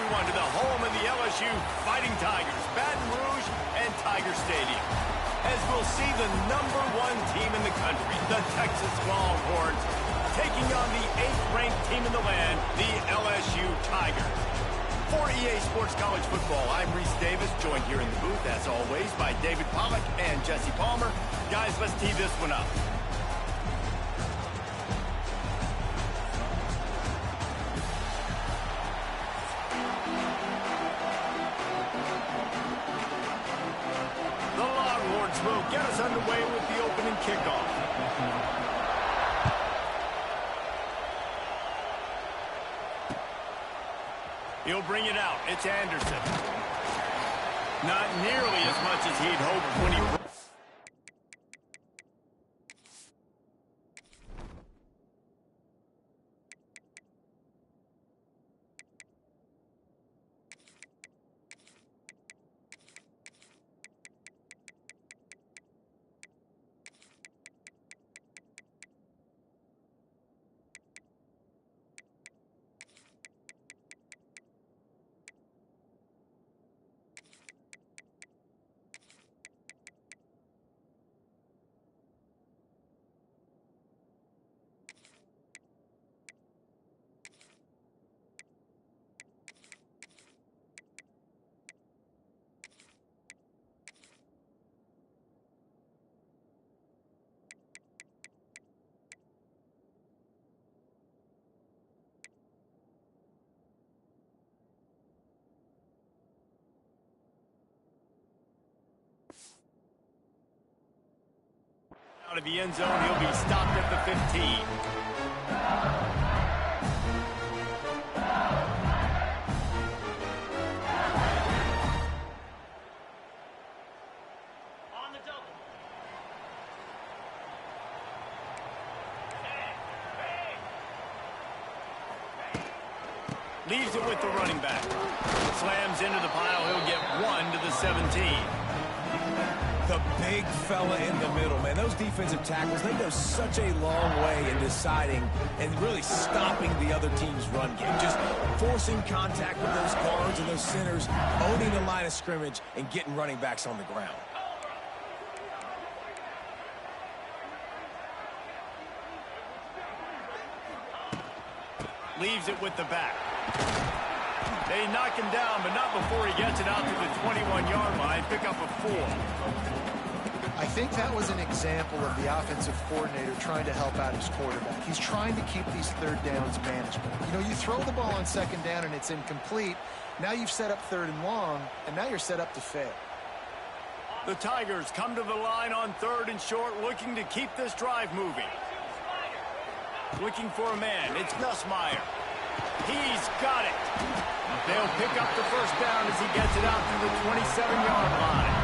everyone to the home of the LSU Fighting Tigers, Baton Rouge and Tiger Stadium. As we'll see the #1 team in the country, the Texas Longhorns, taking on the 8th-ranked team in the land, the LSU Tigers. For EA Sports College Football, I'm Reese Davis, joined here in the booth, as always, by David Pollack and Jesse Palmer. Guys, let's tee this one up. Will get us underway with the opening kickoff. He'll bring it out. It's Anderson. Not nearly as much as he'd hoped when he... Out of the end zone, he'll be stopped at the 15. On the double. Leaves it with the running back. Slams into the pile. He'll get 1 to the 17. The big fella in the middle, man. Those defensive tackles, they go such a long way in deciding and really stopping the other team's run game. Just forcing contact with those guards and those centers, owning the line of scrimmage, and getting running backs on the ground. Leaves it with the back. They knock him down, but not before he gets it out to the 21-yard line. Pick up a 4. I think that was an example of the offensive coordinator trying to help out his quarterback. He's trying to keep these third downs manageable. You know, you throw the ball on second down and it's incomplete. Now you've set up 3rd and long, and now you're set up to fail. The Tigers come to the line on 3rd and short, looking to keep this drive moving. Looking for a man. It's Nussmeier. He's got it. They'll pick up the first down as he gets it out to the 27-yard line.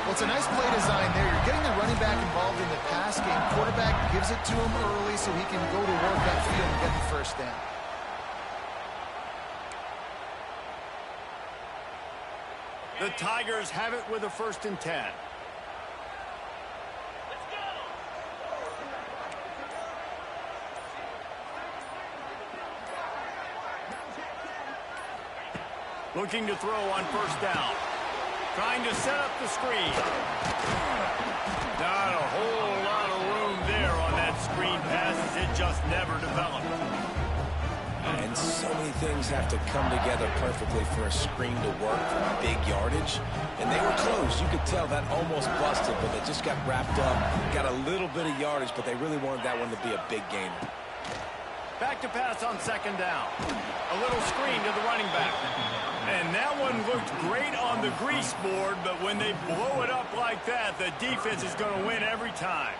Well, it's a nice play design there. You're getting the running back involved in the pass game. Quarterback gives it to him early so he can go to work upfield and get the first down. The Tigers have it with a 1st and 10. Looking to throw on 1st down. Trying to set up the screen. Not a whole lot of room there on that screen pass as it just never developed. And so many things have to come together perfectly for a screen to work for big yardage. And they were close. You could tell that almost busted, but it just got wrapped up. Got a little bit of yardage, but they really wanted that one to be a big gainer. Back to pass on 2nd down. A little screen to the running back. And that one looked great on the grease board, but when they blow it up like that, the defense is going to win every time.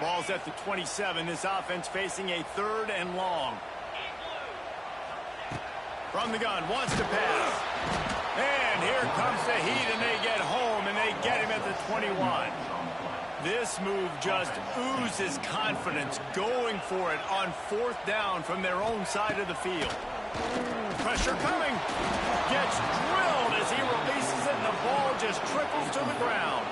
Ball's at the 27. This offense facing a 3rd and long. From the gun, wants to pass. And here comes the heat, and they get home, and they get him at the 21. This move just oozes confidence, going for it on 4th down from their own side of the field. Pressure coming. Gets drilled as he releases it, and the ball just trickles to the ground.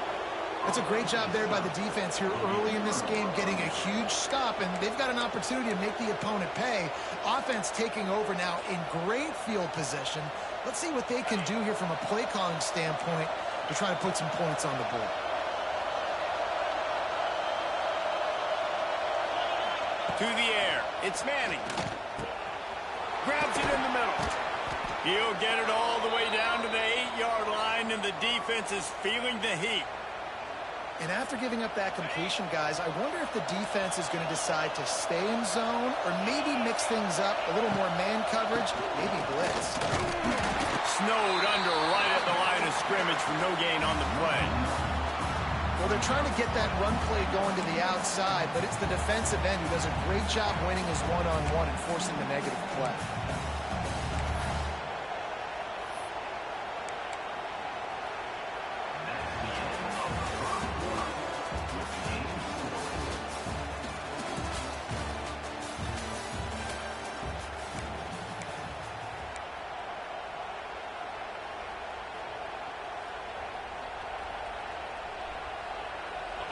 That's a great job there by the defense here early in this game, getting a huge stop, and they've got an opportunity to make the opponent pay. Offense taking over now in great field position. Let's see what they can do here from a play calling standpoint to try to put some points on the board. To the air, it's Manning. Grabs it in the middle. He'll get it all the way down to the 8-yard line, and the defense is feeling the heat. And after giving up that completion, guys, I wonder if the defense is going to decide to stay in zone or maybe mix things up, a little more man coverage, maybe blitz. Snowed under right at the line of scrimmage for no gain on the play. Well, they're trying to get that run play going to the outside, but it's the defensive end who does a great job winning his one-on-one and forcing the negative play.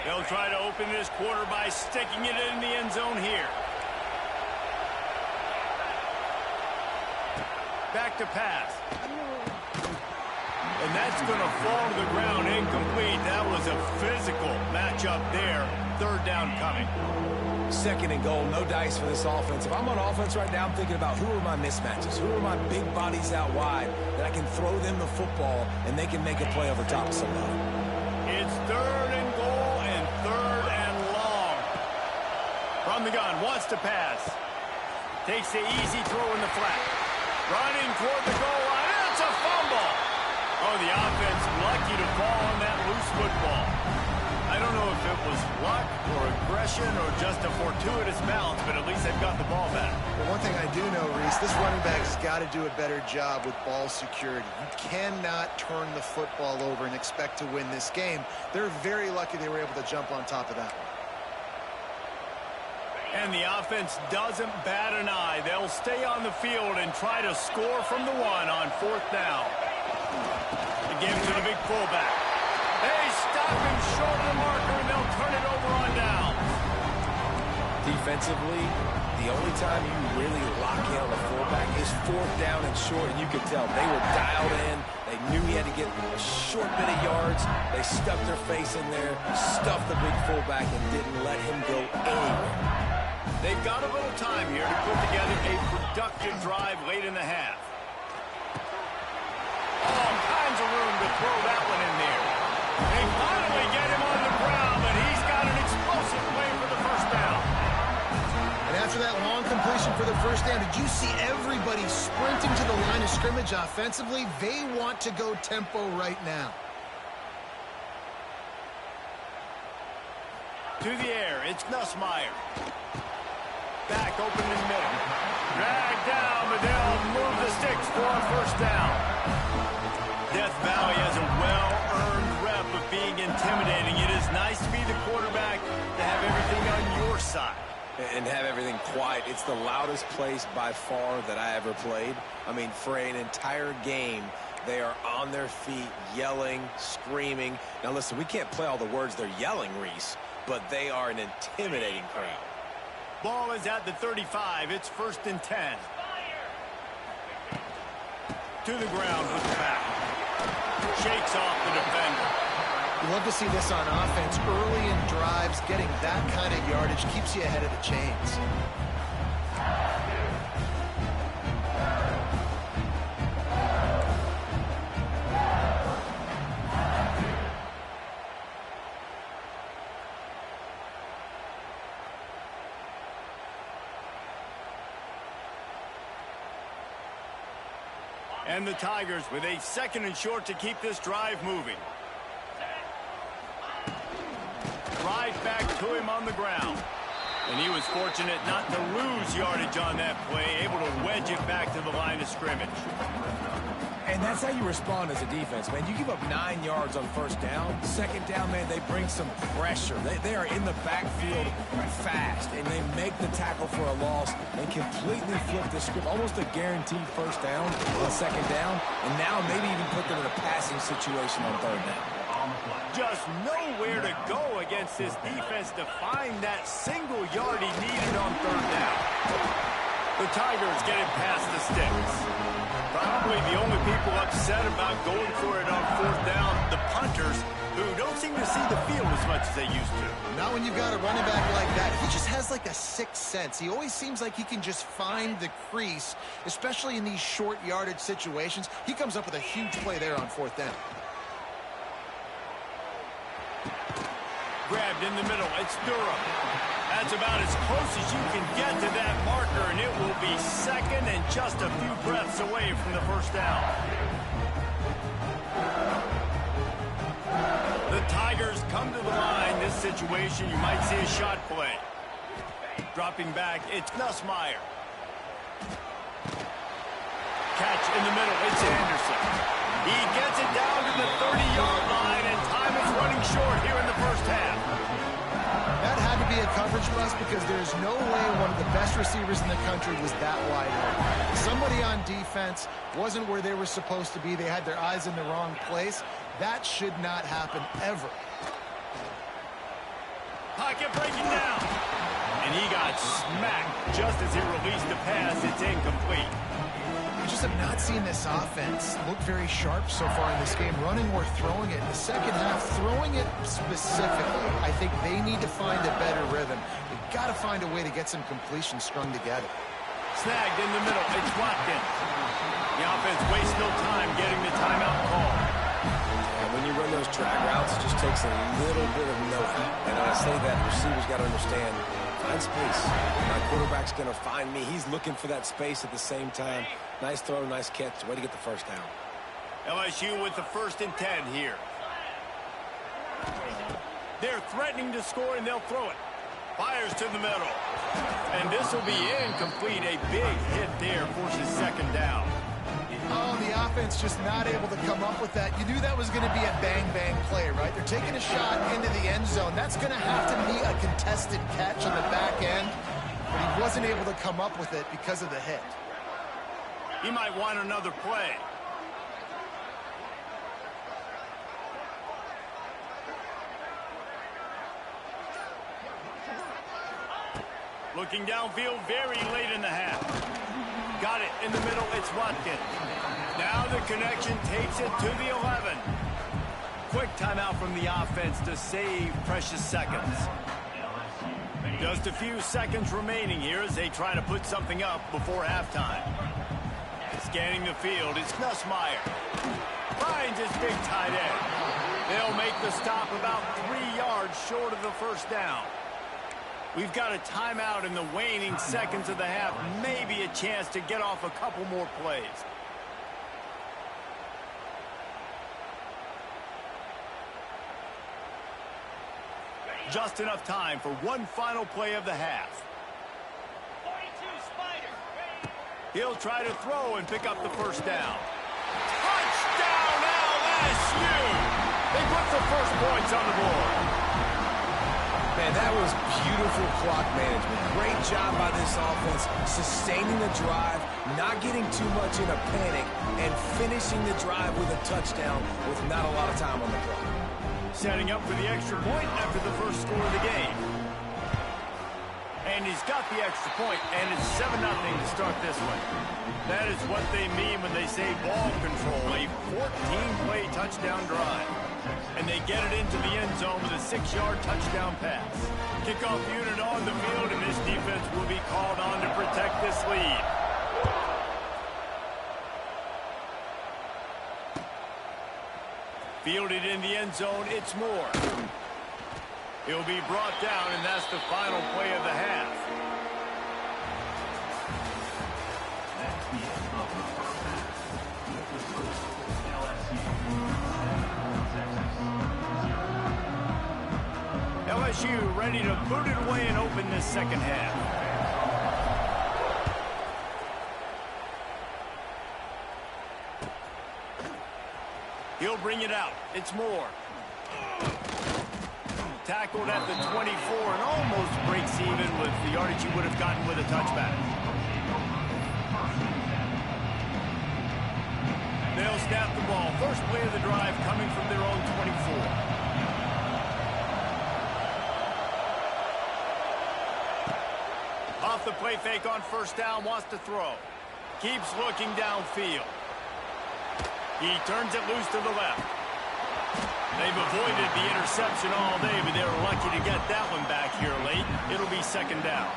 They'll try to open this quarter by sticking it in the end zone here. Back to pass. And that's going to fall to the ground incomplete. That was a physical matchup there. Third down coming. Second and goal, no dice for this offense. If I'm on offense right now, I'm thinking about who are my mismatches? Who are my big bodies out wide that I can throw them the football and they can make a play over top of somebody. It's third and goal and third and long. From the gun, wants to pass. Takes the easy throw in the flat. Running toward the goal line. It's a fumble. Oh, the offense lucky to fall on that loose football. I don't know if it was luck or aggression or just a fortuitous bounce, but at least they've got the ball back. Well, one thing I do know, Reese, this running back has got to do a better job with ball security. You cannot turn the football over and expect to win this game. They're very lucky they were able to jump on top of that one. And the offense doesn't bat an eye. They'll stay on the field and try to score from the one on fourth down. Again to the big fullback. They stop him short of the marker, and they'll turn it over on down. Defensively, the only time you really lock in on a fullback is fourth down and short, and you could tell they were dialed in. They knew he had to get a short bit of yards. They stuck their face in there, stuffed the big fullback, and didn't let him go anywhere. They've got a little time here to put together a productive drive late in the half. All kinds of room to throw that one in there. They finally get him on the ground, but he's got an explosive play for the first down. And after that long completion for the first down, did you see everybody sprinting to the line of scrimmage offensively? They want to go tempo right now. To the air, it's Nussmeier. Back open in the middle. Dragged down, but they'll move the sticks for a first down. Death Valley has a well-earned rep of being intimidating. It is nice to be the quarterback, to have everything on your side. And have everything quiet. It's the loudest place by far that I ever played. I mean, for an entire game, they are on their feet, yelling, screaming. Now, listen, we can't play all the words they're yelling, Reese, but they are an intimidating crowd. Ball is at the 35. It's 1st and 10. To the ground with the back. Shakes off the defender. You love to see this on offense. Early in drives, getting that kind of yardage keeps you ahead of the chains. And the Tigers with a 2nd and short to keep this drive moving. Right back to him on the ground. And he was fortunate not to lose yardage on that play, able to wedge it back to the line of scrimmage. And that's how you respond as a defense, man. You give up 9 yards on first down. Second down, man, they bring some pressure. They are in the backfield fast, and they make the tackle for a loss and completely flip the script. Almost a guaranteed first down on second down, and now maybe even put them in a passing situation on third down. Just nowhere to go against this defense to find that single yard he needed on third down. The Tigers get it past the sticks. Probably the only people upset about going for it on fourth down, the punters, who don't seem to see the field as much as they used to. Not when you've got a running back like that. He just has like a sixth sense. He always seems like he can just find the crease, especially in these short yardage situations. He comes up with a huge play there on fourth down. Grabbed in the middle. It's Durham. That's about as close as you can get to that marker, and it will be second and just a few breaths away from the first down. The Tigers come to the line. This situation, you might see a shot play. Dropping back, it's Nussmeier. Catch in the middle, it's Anderson. He gets it down to the 30-yard line, and time is running short here in the first half. That had to be a coverage bust because there's no way one of the best receivers in the country was that wide open. Somebody on defense wasn't where they were supposed to be. They had their eyes in the wrong place. That should not happen ever. Pocket breaking down. And he got smacked just as he released the pass. It's incomplete. I just have not seen this offense look very sharp so far in this game, running or throwing it. In the second half, throwing it specifically, I think they need to find a better rhythm. They've got to find a way to get some completions strung together. Snagged in the middle. It's Watkins. The offense wastes no time getting the timeout call. And when you run those drag routes, it just takes a little bit of know-how. And when I say that, receivers got to understand, find space. My quarterback's going to find me. He's looking for that space at the same time. Nice throw, nice catch. Way to get the first down. LSU with the 1st and 10 here. They're threatening to score, and they'll throw it. Fires to the middle. And this will be incomplete. A big hit there forces second down. Oh, the offense just not able to come up with that. You knew that was going to be a bang-bang play, right? They're taking a shot into the end zone. That's going to have to be a contested catch on the back end, but he wasn't able to come up with it because of the hit. He might want another play. Looking downfield very late in the half. Got it in the middle. It's Watkins. Now the connection takes it to the 11. Quick timeout from the offense to save precious seconds. Just a few seconds remaining here as they try to put something up before halftime. Scanning the field, it's Nussmeier. Finds his big tight end. They'll make the stop about 3 yards short of the first down. We've got a timeout in the waning seconds of the half. Maybe a chance to get off a couple more plays. Just enough time for one final play of the half. He'll try to throw and pick up the first down. Touchdown, LSU! They put the first points on the board. Man, that was beautiful clock management. Great job by this offense, sustaining the drive, not getting too much in a panic, and finishing the drive with a touchdown with not a lot of time on the clock. Setting up for the extra point after the first score of the game. And he's got the extra point, and it's 7-0 to start this one. That is what they mean when they say ball control, a 14-play touchdown drive. And they get it into the end zone with a 6-yard touchdown pass. Kickoff unit on the field, and this defense will be called on to protect this lead. Fielded in the end zone, it's Moore. He'll be brought down, and that's the final play of the half. LSU ready to boot it away and open this second half. He'll bring it out. It's Moore. Tackled at the 24 and almost breaks even with the yardage he would have gotten with a touchback. They'll snap the ball. First play of the drive coming from their own 24. Off the play fake on first down, wants to throw. Keeps looking downfield. He turns it loose to the left. They've avoided the interception all day, but they were lucky to get that one back here late. It'll be second down.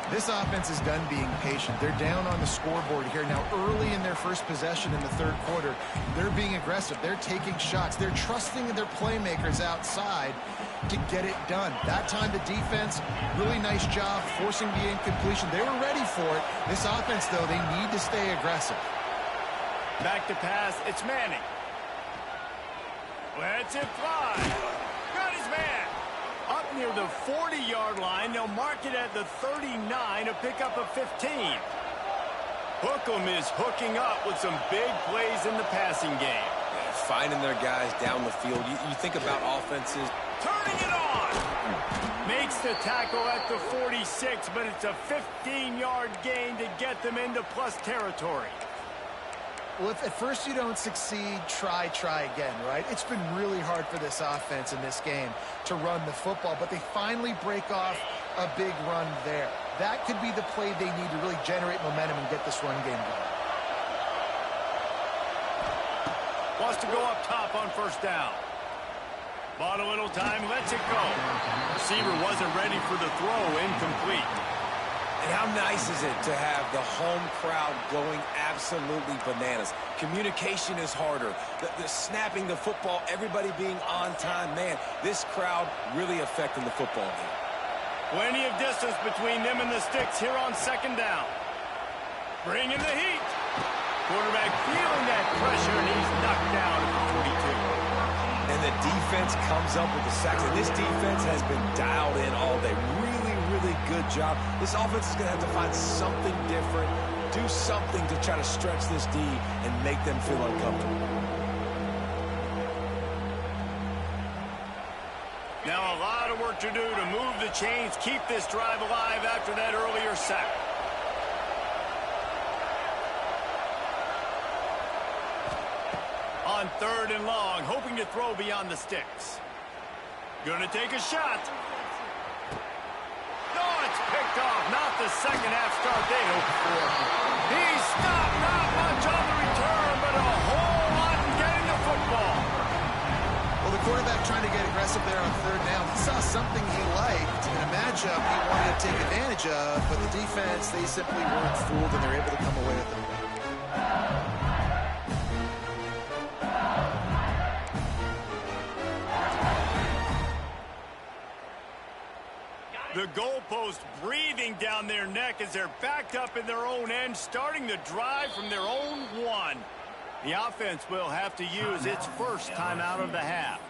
This offense is done being patient. They're down on the scoreboard here. Now, early in their first possession in the third quarter, they're being aggressive. They're taking shots. They're trusting their playmakers outside to get it done. That time, the defense, really nice job forcing the incompletion. They were ready for it. This offense, though, they need to stay aggressive. Back to pass. It's Manning. Lets it fly. Got his man. Up near the 40-yard line. They'll mark it at the 39, a pickup of 15. Hookem is hooking up with some big plays in the passing game. Yeah, finding their guys down the field. You think about offenses. Turning it on. Makes the tackle at the 46, but it's a 15-yard gain to get them into plus territory. Well, if at first you don't succeed, try again, right? It's been really hard for this offense in this game to run the football, but they finally break off a big run there. That could be the play they need to really generate momentum and get this run game going. Wants to go up top on first down. Bought a little time, lets it go. Receiver wasn't ready for the throw, incomplete. And how nice is it to have the home crowd going absolutely bananas? Communication is harder. The snapping the football, everybody being on time. Man, this crowd really affecting the football game. Plenty of distance between them and the sticks here on second down. Bringing the heat. Quarterback feeling that pressure, and he's knocked down at the 42. And the defense comes up with the sacks. And this defense has been dialed in all day. Really good job. This offense is going to have to find something different, do something to try to stretch this D and make them feel uncomfortable. Now a lot of work to do to move the chains, keep this drive alive after that earlier sack. On third and long, hoping to throw beyond the sticks. Gonna take a shot. Picked off, not the second half start they hoped for. He's stopped, not much on the return, but a whole lot in getting the football. Well, the quarterback trying to get aggressive there on third down. He saw something he liked in a matchup he wanted to take advantage of, but the defense, they simply weren't fooled, and they're able to come away with it. The goalpost breathing down their neck as they're backed up in their own end, starting the drive from their own one. The offense will have to use its first timeout of the half.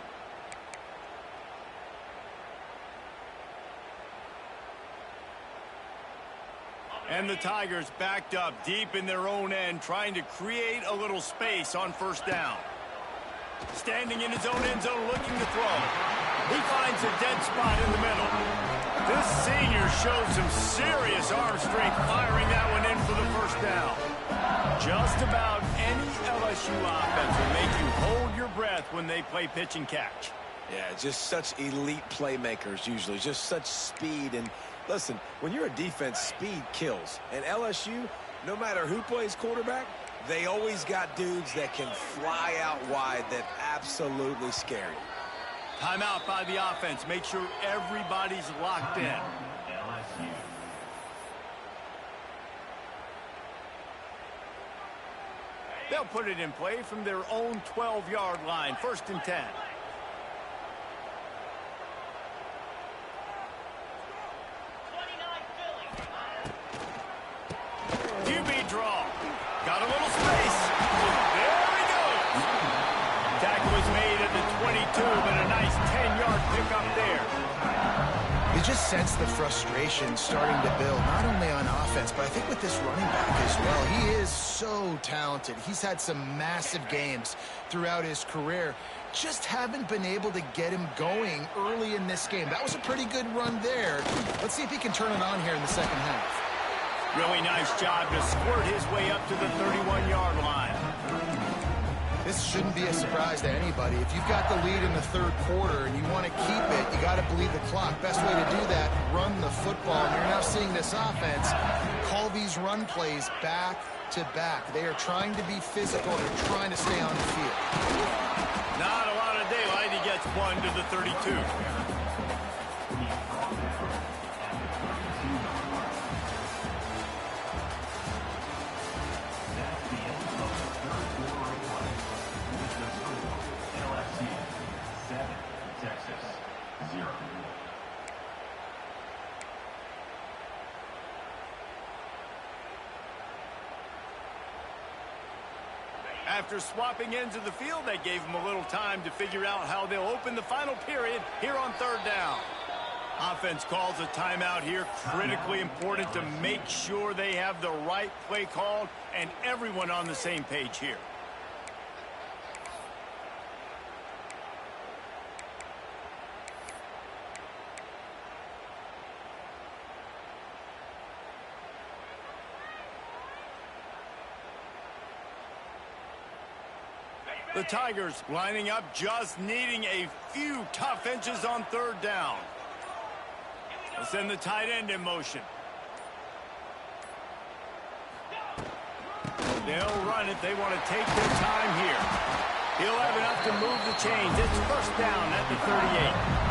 And the Tigers backed up deep in their own end, trying to create a little space on first down. Standing in his own end zone, looking to throw. He finds a dead spot in the middle. This senior showed some serious arm strength firing that one in for the first down. Just about any LSU offense will make you hold your breath when they play pitch and catch. Yeah, just such elite playmakers usually, just such speed. And listen, when you're a defense, speed kills. And LSU, no matter who plays quarterback, they always got dudes that can fly out wide that absolutely scare you. Timeout by the offense. Make sure everybody's locked in. They'll put it in play from their own 12-yard line. First and 10. QB draw. Got a little space. There he goes. Tackle was made at the 22, but a nice 10-yard pickup there. You just sense the frustration starting to build, not only on offense, but I think with this running back as well. He is so talented. He's had some massive games throughout his career. Just haven't been able to get him going early in this game. That was a pretty good run there. Let's see if he can turn it on here in the second half. Really nice job to squirt his way up to the 31-yard line. This shouldn't be a surprise to anybody. If you've got the lead in the third quarter and you want to keep it, you got to bleed the clock. Best way to do that, run the football. And you're now seeing this offense call these run plays back to back. They are trying to be physical. They're trying to stay on the field. Not a lot of daylight. He gets one to the 32. After swapping ends of the field, they gave him a little time to figure out how they'll open the final period here on third down. Offense calls a timeout here. Critically important to make sure they have the right play called and everyone on the same page here. The Tigers lining up, just needing a few tough inches on third down. They'll send the tight end in motion. They'll run it. They want to take their time here. He'll have enough to move the chains. It's first down at the 38.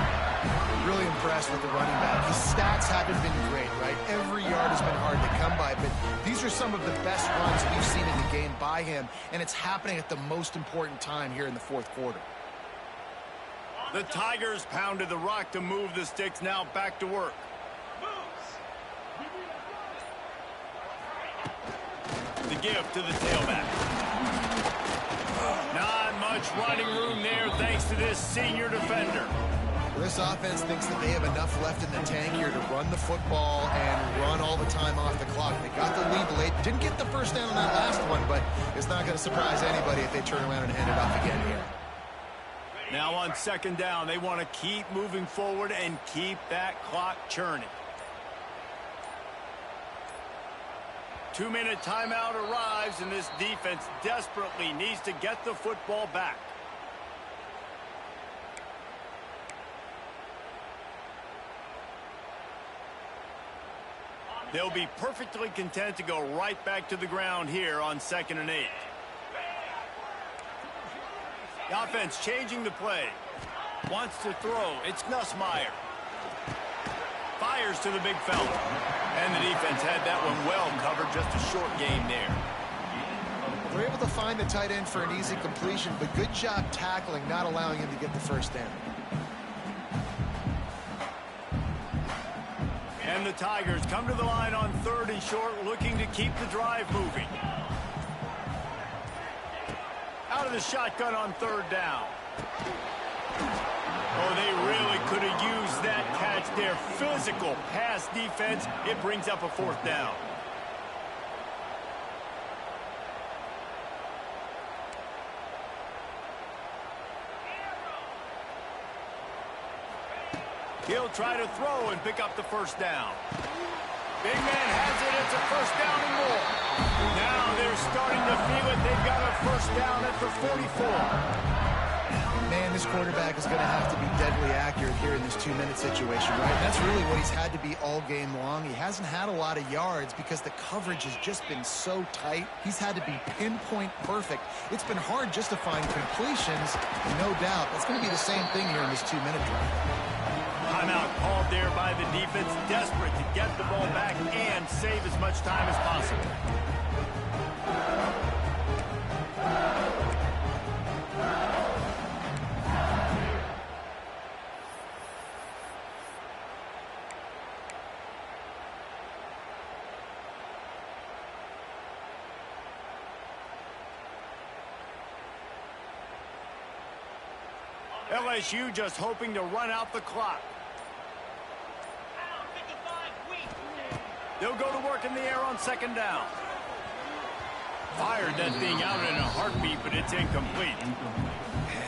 Really impressed with the running back. His stats haven't been great, right? Every yard has been hard to come by, but these are some of the best runs we've seen in the game by him, and it's happening at the most important time here in the fourth quarter. The Tigers pounded the rock to move the sticks. Now back to work. The give to the tailback. Not much running room there thanks to this senior defender. This offense thinks that they have enough left in the tank here to run the football and run all the time off the clock. They got the lead late. Didn't get the first down on that last one, but it's not going to surprise anybody if they turn around and hand it off again here. Now on second down, they want to keep moving forward and keep that clock churning. 2-minute timeout arrives, and this defense desperately needs to get the football back. They'll be perfectly content to go right back to the ground here on 2nd and 8. The offense changing the play. Wants to throw. It's Nussmeier. Fires to the big fella. And the defense had that one well covered. Just a short game there. They're able to find the tight end for an easy completion, but good job tackling, not allowing him to get the first down. And the Tigers come to the line on 3rd and short, looking to keep the drive moving. Out of the shotgun on 3rd down. Oh, they really could have used that catch there. Physical pass defense. It brings up a 4th down. He'll try to throw and pick up the first down. Big man has it. It's a first down and more. Now they're starting to feel it. They've got a first down at the 44. Man, this quarterback is going to have to be deadly accurate here in this 2-minute situation, right? That's really what he's had to be all game long. He hasn't had a lot of yards because the coverage has just been so tight. He's had to be pinpoint perfect. It's been hard just to find completions, no doubt. That's going to be the same thing here in this 2-minute drive. Timeout called there by the defense, desperate to get the ball back and save as much time as possible. LSU just hoping to run out the clock. They'll go to work in the air on 2nd down. Fired that thing out in a heartbeat, but it's incomplete.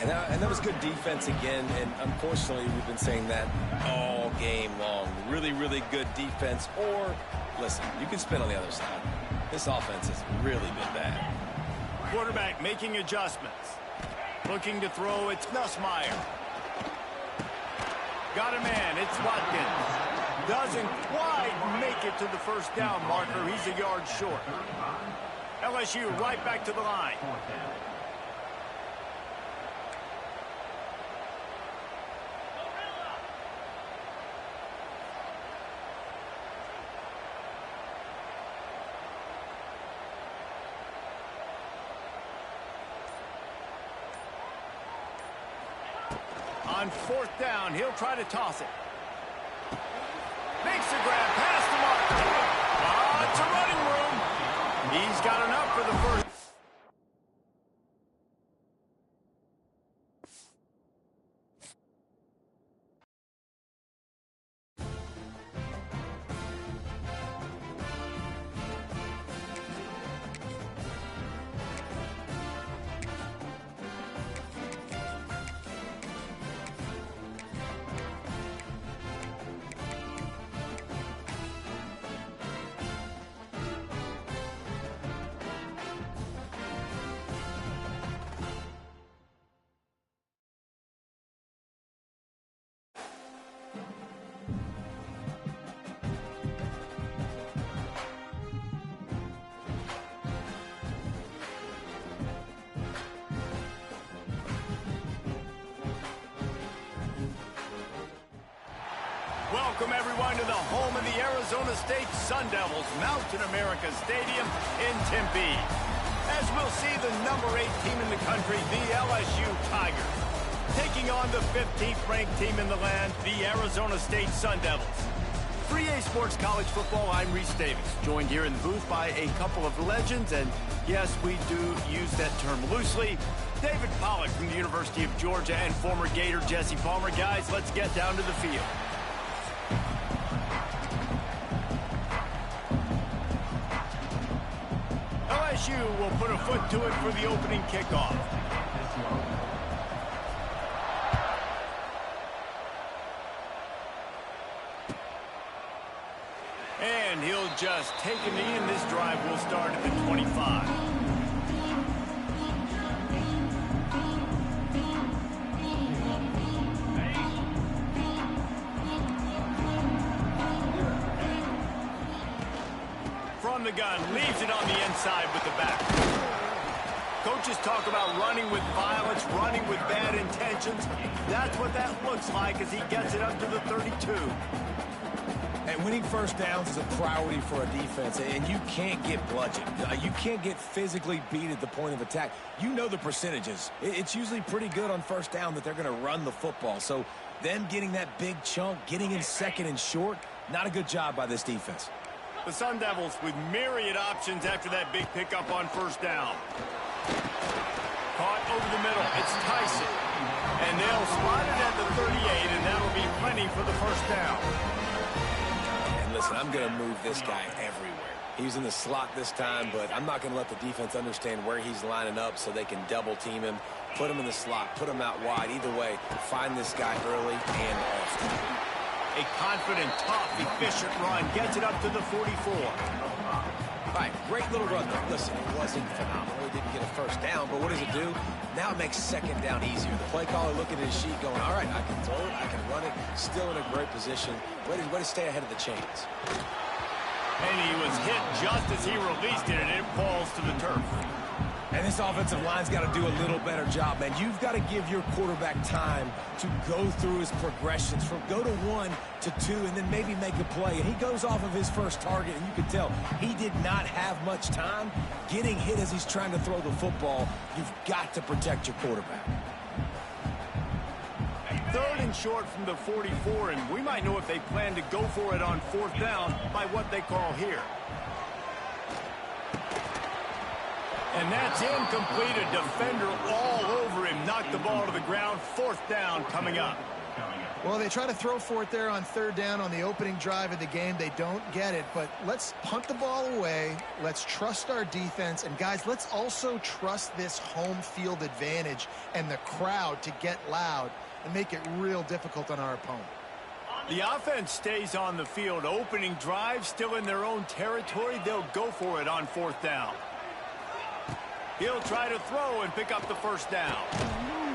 And that was good defense again, and unfortunately we've been saying that all game long. Really, really good defense, or, listen, you can spin on the other side. This offense has really been bad. Quarterback making adjustments. Looking to throw, it's Nussmeier. Got a man, it's Watkins. Doesn't quite make it to the first down marker. He's a yard short. LSU right back to the line. On fourth down, he'll try to toss it. Makes the grab past the mark. It's a running room. He's got enough for the first. Welcome, everyone, to the home of the Arizona State Sun Devils, Mountain America Stadium in Tempe. As we'll see the number 8 team in the country, the LSU Tigers, taking on the 15th-ranked team in the land, the Arizona State Sun Devils. 3A Sports College Football, I'm Reese Davis, joined here in the booth by a couple of legends, and yes, we do use that term loosely. David Pollack from the University of Georgia and former Gator Jesse Palmer. Guys, let's get down to the field. LSU will put a foot to it for the opening kickoff. And he'll just take a knee, and this drive will start at the 25. From the gun, leaves it on the inside with the back. Coaches talk about running with violence, running with bad intentions. That's what that looks like as he gets it up to the 32. And winning first downs is a priority for a defense, and you can't get bludgeoned. You can't get physically beat at the point of attack. You know the percentages. It's usually pretty good on first down that they're going to run the football. So them getting that big chunk, getting in second and short, not a good job by this defense. The Sun Devils with myriad options after that big pickup on first down. Caught over the middle. It's Tyson. And they'll spot it at the 38, and that'll be plenty for the first down. And listen, I'm going to move this guy everywhere. He's in the slot this time, but I'm not going to let the defense understand where he's lining up so they can double team him, put him in the slot, put him out wide. Either way, find this guy early and often. A confident, tough, efficient run gets it up to the 44. All right, great little run there. Listen, it wasn't phenomenal. He didn't get a first down, but what does it do? Now it makes second down easier. The play caller looking at his sheet going, all right, I can throw it, I can run it, still in a great position. Way to stay ahead of the chains. And he was hit just as he released it, and it falls to the turf. And this offensive line's got to do a little better job, man. You've got to give your quarterback time to go through his progressions from go to 1 to 2 and then maybe make a play. And he goes off of his first target, and you can tell he did not have much time getting hit as he's trying to throw the football. You've got to protect your quarterback. Third and short from the 44, and we might know if they plan to go for it on fourth down by what they call here. And that's incomplete. A defender all over him. Knocked the ball to the ground. Fourth down coming up. Well, they try to throw for it there on third down on the opening drive of the game. They don't get it, but let's punt the ball away. Let's trust our defense. And, guys, let's also trust this home field advantage and the crowd to get loud and make it real difficult on our opponent. The offense stays on the field. Opening drive, still in their own territory. They'll go for it on fourth down. He'll try to throw and pick up the first down.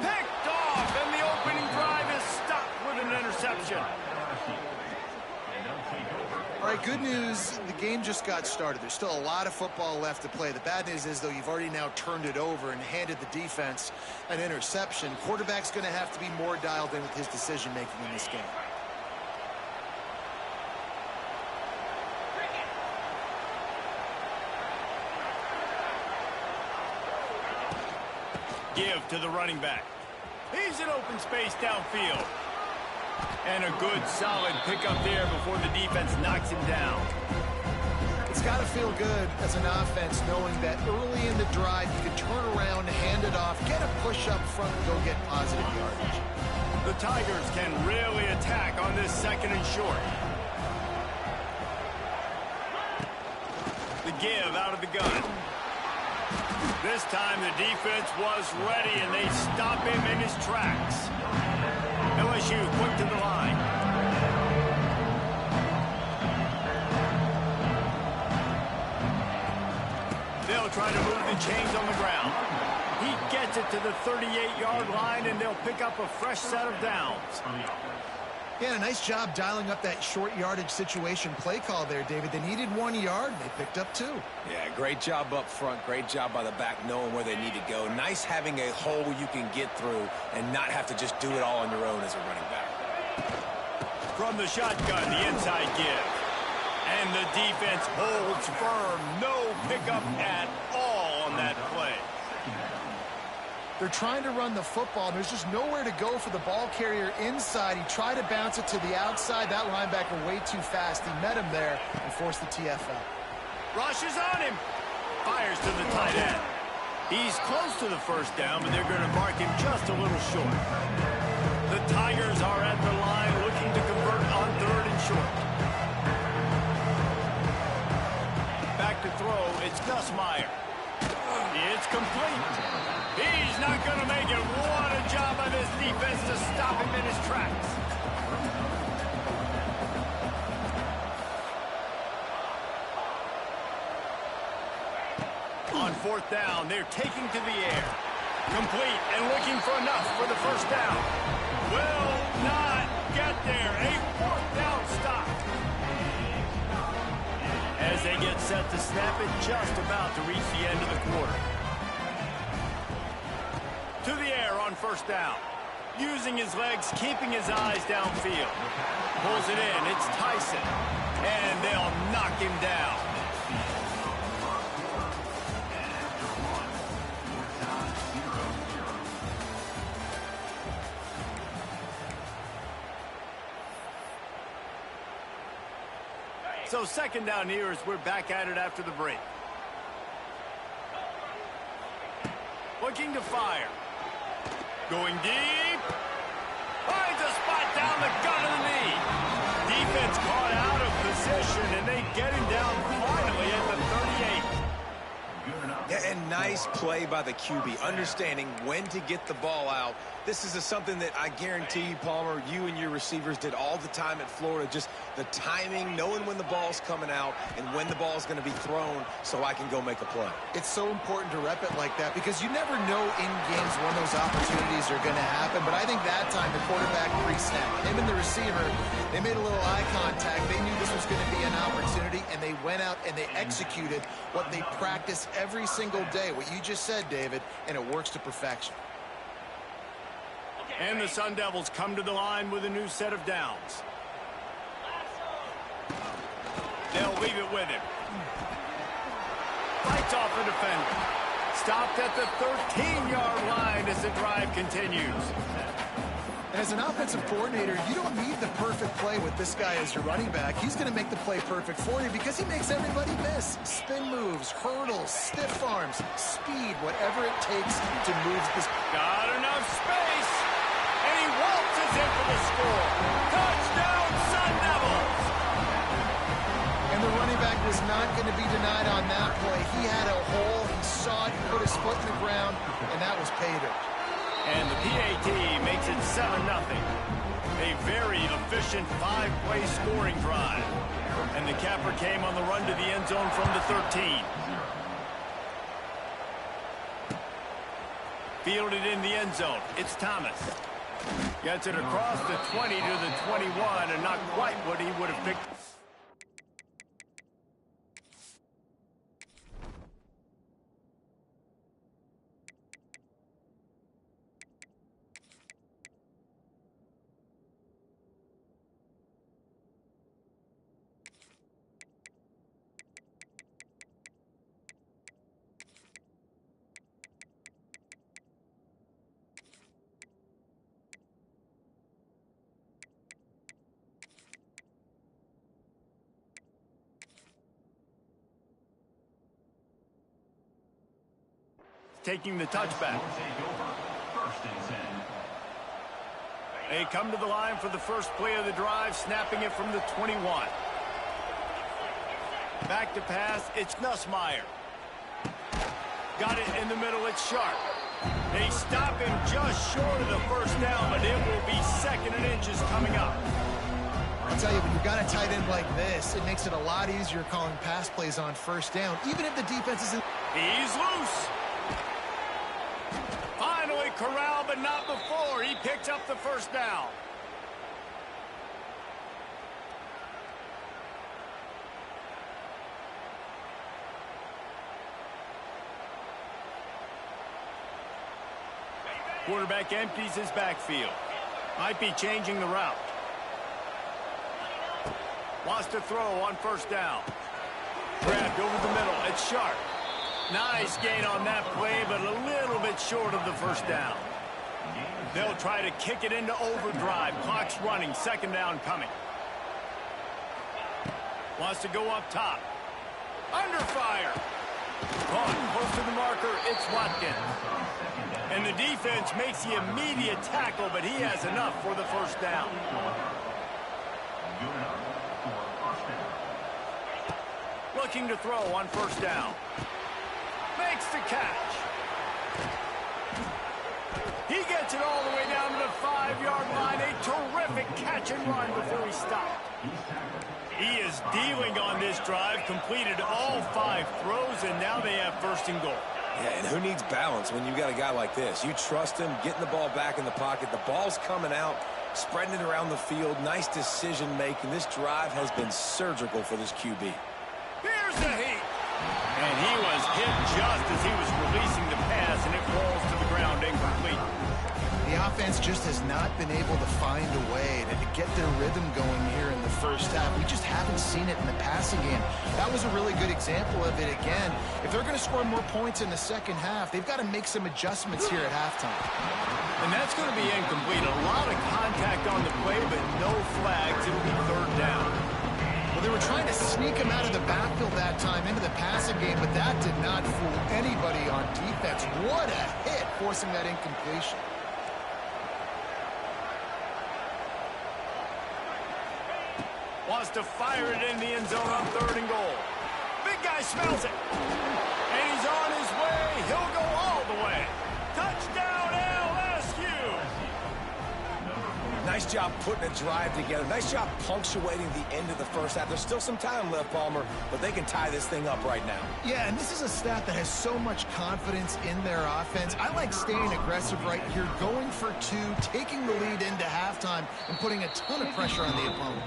Picked off, and the opening drive is stopped with an interception. All right, good news, the game just got started. There's still a lot of football left to play. The bad news is, though, you've already now turned it over and handed the defense an interception. Quarterback's going to have to be more dialed in with his decision-making in this game. Give to the running back. He's in open space downfield. And a good, solid pickup there before the defense knocks him down. It's got to feel good as an offense knowing that early in the drive you can turn around, hand it off, get a push up front, and go get positive yardage. The Tigers can really attack on this second and short. The give out of the gun. This time the defense was ready, and they stop him in his tracks. LSU quick to the line. They'll try to move the chains on the ground. He gets it to the 38-yard line, and they'll pick up a fresh set of downs. Yeah, a nice job dialing up that short yardage situation play call there, David. They needed 1 yard. They picked up 2. Yeah, great job up front. Great job by the back knowing where they need to go. Nice having a hole you can get through and not have to just do it all on your own as a running back. From the shotgun, the inside give. And the defense holds firm. No pickup at all on that play. They're trying to run the football, and there's just nowhere to go for the ball carrier inside. He tried to bounce it to the outside. That linebacker way too fast. He met him there and forced the TFL. Rushes on him. Fires to the tight end. He's close to the first down, but they're going to mark him just a little short. The Tigers are at the line looking to convert on 3rd and short. Back to throw. It's Gus Meyer. It's complete. He's not going to make it. What a job by this defense to stop him in his tracks. On 4th down, they're taking to the air. Complete and looking for enough for the first down. Will not get there. A 4th down stop. As they get set to snap it, just about to reach the end of the quarter. To the air on 1st down. Using his legs, keeping his eyes downfield. Pulls it in. It's Tyson. And they'll knock him down. So 2nd down here as we're back at it after the break. Looking to fire. Going deep. Finds a spot down the gut of the knee. Defense caught out of position, and they get him down finally at the 38. Yeah, and nice play by the QB, understanding when to get the ball out. This is something that I guarantee you, Palmer, you and your receivers did all the time at Florida. Just the timing, knowing when the ball's coming out and when the ball's going to be thrown so I can go make a play. It's so important to rep it like that because you never know in games when those opportunities are going to happen. But I think that time the quarterback pre-snap, him and the receiver, they made a little eye contact. They knew this was going to be an opportunity, and they went out and they executed what they practice every single day. What you just said, David, and it works to perfection. And the Sun Devils come to the line with a new set of downs. They'll leave it with him. Fights off a defender. Stopped at the 13-yard line as the drive continues. And as an offensive coordinator, you don't need the perfect play with this guy as your running back. He's going to make the play perfect for you because he makes everybody miss. Spin moves, hurdles, stiff arms, speed, whatever it takes to move this. Got enough space, and he waltzes in for the score. Touchdown, Sun Devils! And the running back was not going to be denied on that play. He had a hole, he saw it, he put his foot in the ground, and that was pay dirt. And the PAT makes it 7-0. A very efficient 5-play scoring drive. And the capper came on the run to the end zone from the 13. Fielded in the end zone. It's Thomas. Gets it across the 20 to the 21, and not quite what he would have picked. Taking the touchback. They come to the line for the first play of the drive, snapping it from the 21. Back to pass, it's Nussmeier. Got it in the middle, it's Sharp. They stop him just short of the first down, but it will be 2nd and inches coming up. I'll tell you, when you've got a tight end like this, it makes it a lot easier calling pass plays on first down, even if the defense isn't. He's loose. Finally corralled, but not before. He picks up the first down. Quarterback empties his backfield. Might be changing the route. Wants to throw on first down. Grabbed over the middle. It's Sharp. Nice gain on that play, but a little bit short of the first down. They'll try to kick it into overdrive. Clock's running. 2nd down coming. Wants to go up top. Under fire. Caught close to the marker. It's Watkins. And the defense makes the immediate tackle, but he has enough for the first down. Looking to throw on first down. Makes the catch. He gets it all the way down to the 5-yard line. A terrific catch and run before he stopped. He is dealing on this drive, completed all 5 throws, and now they have 1st and goal. Yeah, and who needs balance when you've got a guy like this? You trust him, getting the ball back in the pocket. The ball's coming out, spreading it around the field. Nice decision-making. This drive has been surgical for this QB. Here's the heat. And he was hit just as he was releasing the pass, and it falls to the ground incomplete. The offense just has not been able to find a way to get their rhythm going here in the first half. We just haven't seen it in the passing game. That was a really good example of it again. If they're going to score more points in the second half, they've got to make some adjustments here at halftime. And that's going to be incomplete. A lot of contact on the play, but no flags. It'll be 3rd down. Well, they were trying to sneak him out of the backfield that time into the passing game, but that did not fool anybody on defense. What a hit, forcing that incompletion. Wants to fire it in the end zone on 3rd and goal. Big guy smells it. And he's on his way. He'll go all the way. Touchdown, LSU. Nice job putting a drive together. Nice job punctuating the end of the first half. There's still some time left, Palmer, but they can tie this thing up right now. Yeah, and this is a staff that has so much confidence in their offense. I like staying aggressive right here, going for 2, taking the lead into halftime, and putting a ton of pressure on the opponent.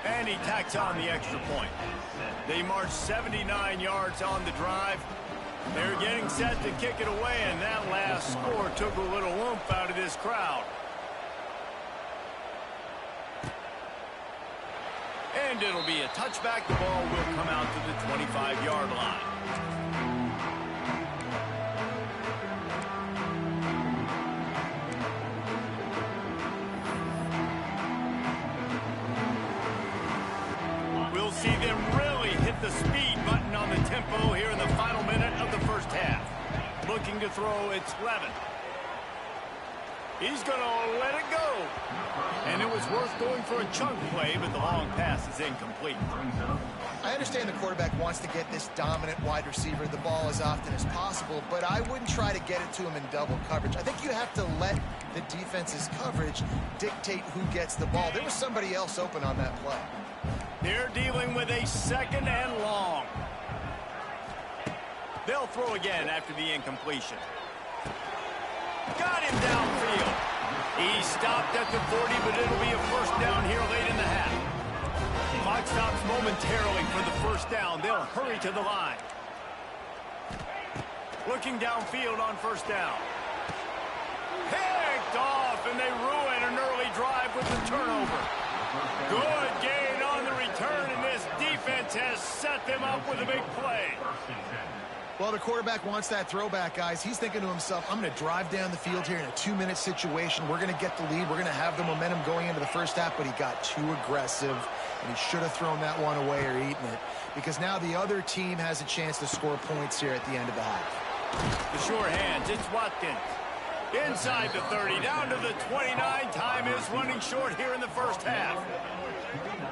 And he tacks on the extra point. They march 79 yards on the drive. They're getting set to kick it away, and that last score took a little oomph out of this crowd. And it'll be a touchback. The ball will come out to the 25-yard line. We'll see them really hit the speed button on the tempo here in the final minute of the first half. Looking to throw, it's Levin. He's going to let it go. And it was worth going for a chunk play, but the long pass is incomplete. I understand the quarterback wants to get this dominant wide receiver the ball as often as possible, but I wouldn't try to get it to him in double coverage. I think you have to let the defense's coverage dictate who gets the ball. There was somebody else open on that play. They're dealing with a 2nd and long. They'll throw again after the incompletion. got him downfield. He stopped at the 40, but it'll be a first down here late in the half. Clock stops momentarily for the first down. They'll hurry to the line. Looking downfield on first down. Picked off, and they ruin an early drive with the turnover. Good gain on the return, and this defense has set them up with a big play. Well, the quarterback wants that throwback, guys. He's thinking to himself, I'm going to drive down the field here in a 2-minute situation. We're going to get the lead. We're going to have the momentum going into the first half, but he got too aggressive, and he should have thrown that one away or eaten it, because now the other team has a chance to score points here at the end of the half. The sure hands, it's Watkins. Inside the 30, down to the 29. Time is running short here in the first half.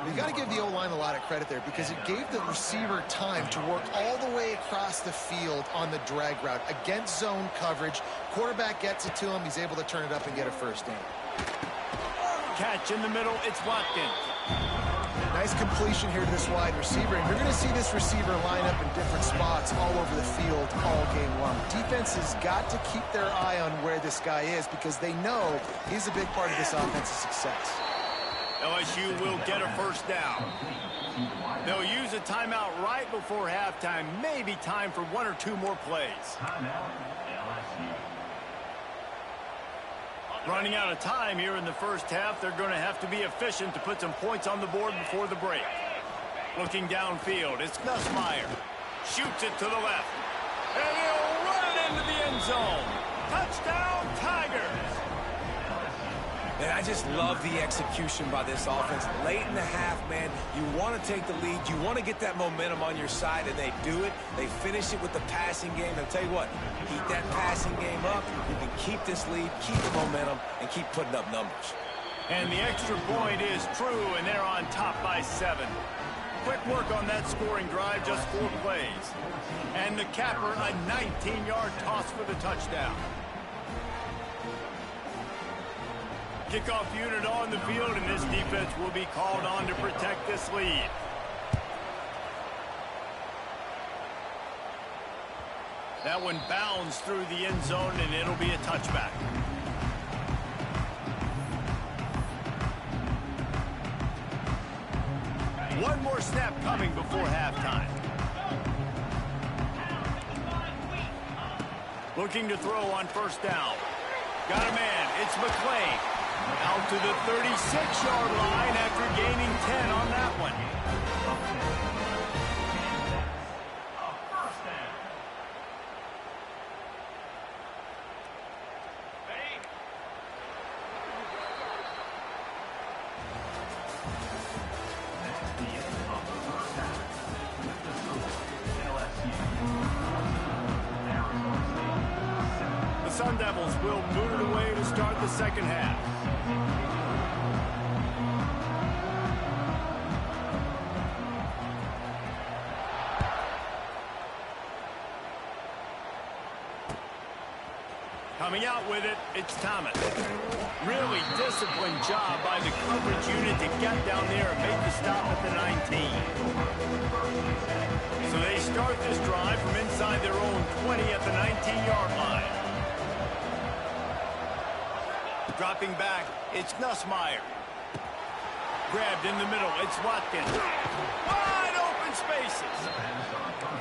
You got to give the O-line a lot of credit there, because it gave the receiver time to work all the way across the field on the drag route against zone coverage. Quarterback gets it to him. He's able to turn it up and get a first down. Catch in the middle. It's Watkins. Nice completion here to this wide receiver. And you're going to see this receiver line up in different spots all over the field all game long. Defense has got to keep their eye on where this guy is, because they know he's a big part of this offense's success. LSU will get a first down. They'll use a timeout right before halftime. Maybe time for 1 or 2 more plays. Running out of time here in the first half. They're going to have to be efficient to put some points on the board before the break. Looking downfield, it's Nussmeier. Shoots it to the left. And he'll run it into the end zone. Touchdown, Tigers. And I just love the execution by this offense. Late in the half, man, you want to take the lead. You want to get that momentum on your side, and they do it. They finish it with the passing game. I'll tell you what, keep that passing game up. You can keep this lead, keep the momentum, and keep putting up numbers. And the extra point is true, and they're on top by 7. Quick work on that scoring drive, just 4 plays. And the capper, a 19-yard toss for the touchdown. Kickoff unit on the field, and this defense will be called on to protect this lead. That one bounds through the end zone, and it'll be a touchback. One more snap coming before halftime. Looking to throw on first down. Got a man. It's McClain. Out to the 36-yard line after gaining 10 on that one. The Sun Devils will boot it away to start the second half. Coming out with it, it's Thomas. Really disciplined job by the coverage unit to get down there and make the stop at the 19. So they start this drive from inside their own 20 at the 19-yard line. Dropping back, it's Nussmeier. Grabbed in the middle, it's Watkins. Wide open spaces.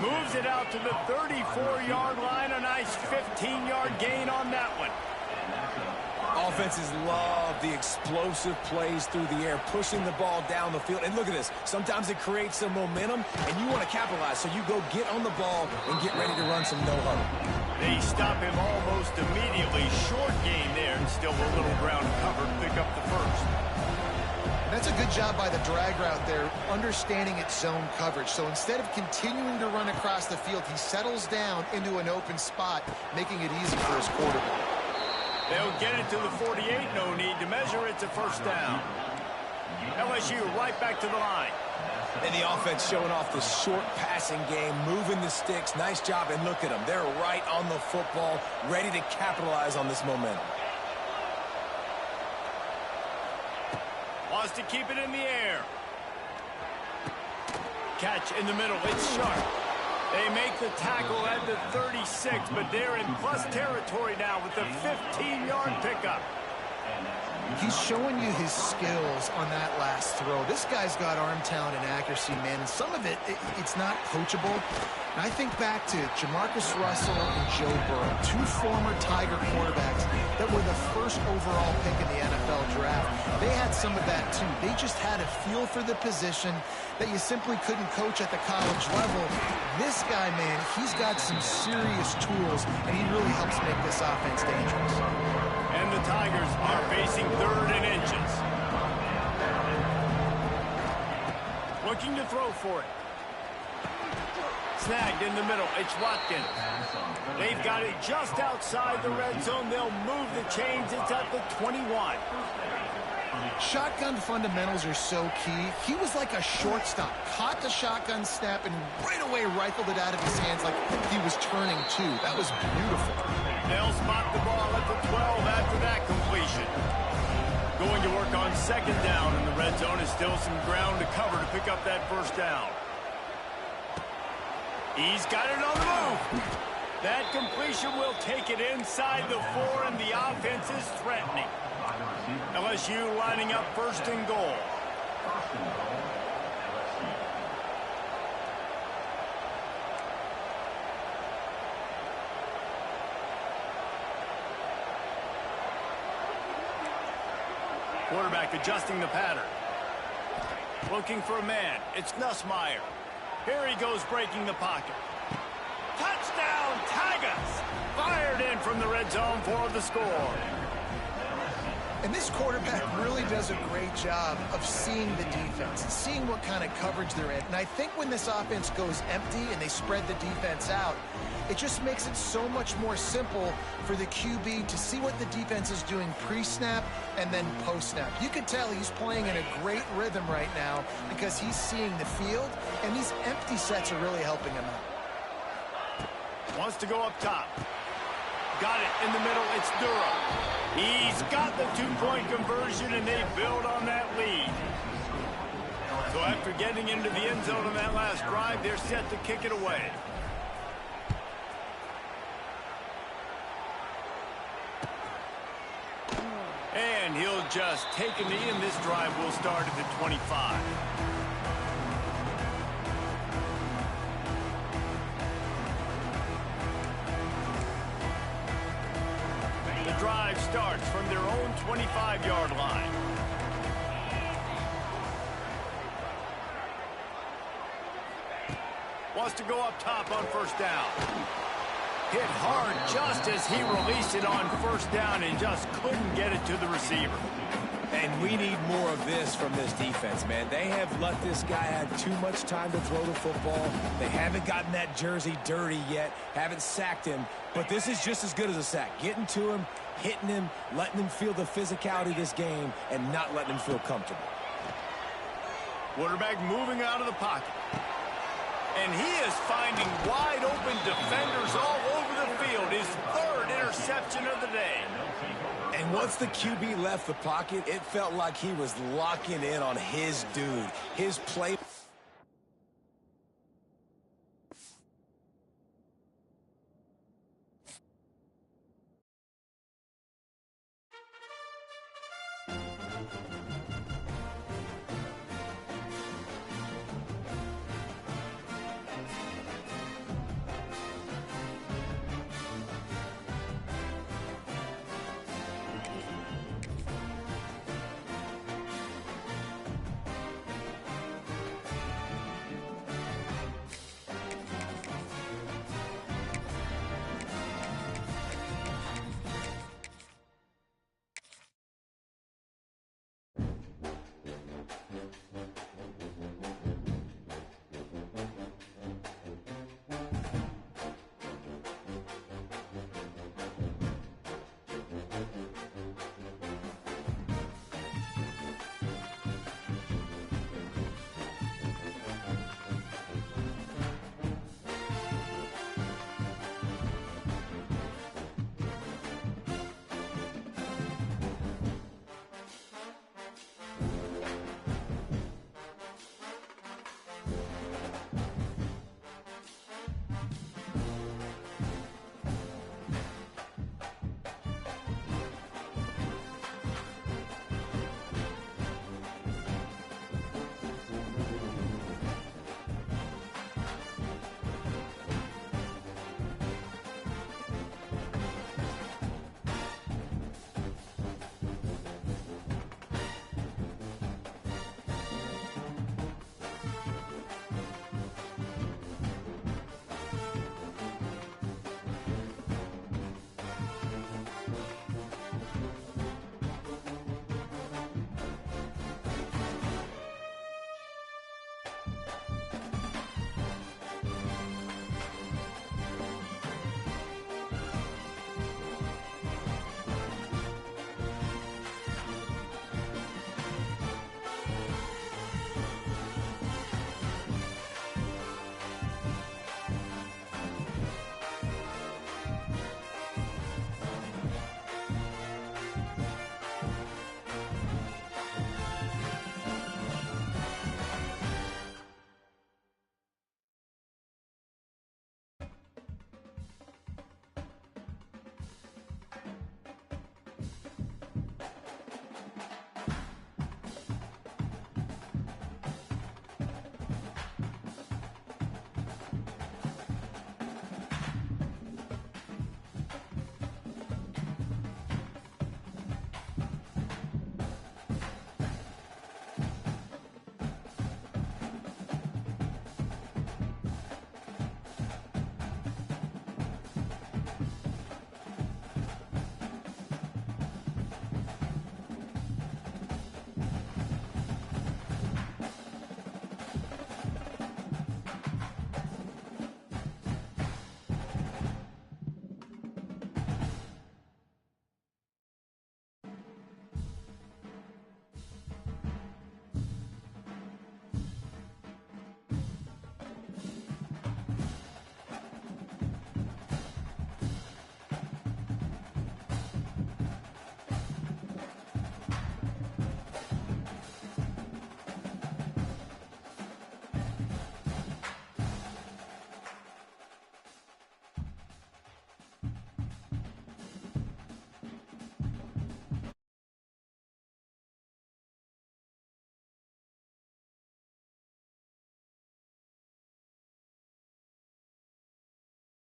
Moves it out to the 34-yard line. A nice 15-yard gain on that one. Offenses love the explosive plays through the air, pushing the ball down the field. And look at this. Sometimes it creates some momentum, and you want to capitalize. So you go get on the ball and get ready to run some no-huddle. They stop him almost immediately. Short gain there, and still a little ground cover. Pick up the first. That's a good job by the drag route there, understanding its zone coverage. So instead of continuing to run across the field, he settles down into an open spot, making it easy for his quarterback. They'll get it to the 48. No need to measure. It's a first down. LSU right back to the line. And the offense showing off the short passing game, moving the sticks. Nice job, and look at them. They're right on the football, ready to capitalize on this momentum. Wants to keep it in the air. Catch in the middle. It's Sharp. They make the tackle at the 36, but they're in plus territory now with the 15-yard pickup. He's showing you his skills on that last throw. This guy's got arm talent and accuracy, man, and some of it's not coachable. And I think back to Jamarcus Russell and Joe Burrow, two former Tiger quarterbacks that were the first overall pick in the NFL draft. They had some of that, too. They just had a feel for the position that you simply couldn't coach at the college level. This guy, man, he's got some serious tools, and he really helps make this offense dangerous. And the Tigers are facing 3rd and inches. Looking to throw for it. Snagged in the middle. It's Watkins. They've got it just outside the red zone. They'll move the chains. It's at the 21. Shotgun fundamentals are so key. He was like a shortstop. Caught the shotgun snap and right away rifled it out of his hands like he was turning two. That was beautiful. They'll spot the ball at the 12 after that completion. Going to work on 2nd down, and the red zone is still some ground to cover to pick up that 1st down. He's got it on the move. That completion will take it inside the 4, and the offense is threatening. LSU lining up 1st and goal. Quarterback adjusting the pattern. Looking for a man. It's Nussmeier. Here he goes breaking the pocket. Touchdown, Tigers! Fired in from the red zone for the score. And this quarterback really does a great job of seeing the defense, seeing what kind of coverage they're in. And I think when this offense goes empty and they spread the defense out, it just makes it so much more simple for the QB to see what the defense is doing pre-snap and then post-snap. You can tell he's playing in a great rhythm right now because he's seeing the field, and these empty sets are really helping him out. Wants to go up top. Got it in the middle. It's Durham. He's got the 2-point conversion, and they build on that lead. So after getting into the end zone on that last drive, they're set to kick it away. And he'll just take a knee, and this drive will start at the 25. The drive starts from their own 25-yard line. Wants to go up top on 1st down. Hit hard just as he released it on 1st down and just couldn't get it to the receiver. And we need more of this from this defense, man. They have let this guy have too much time to throw the football. They haven't gotten that jersey dirty yet, haven't sacked him. But this is just as good as a sack. Getting to him, hitting him, letting him feel the physicality of this game, and not letting him feel comfortable. Quarterback moving out of the pocket. And he is finding wide-open defenders all over the field. His 3rd interception of the day. And once the QB left the pocket, it felt like he was locking in on his dude, his play.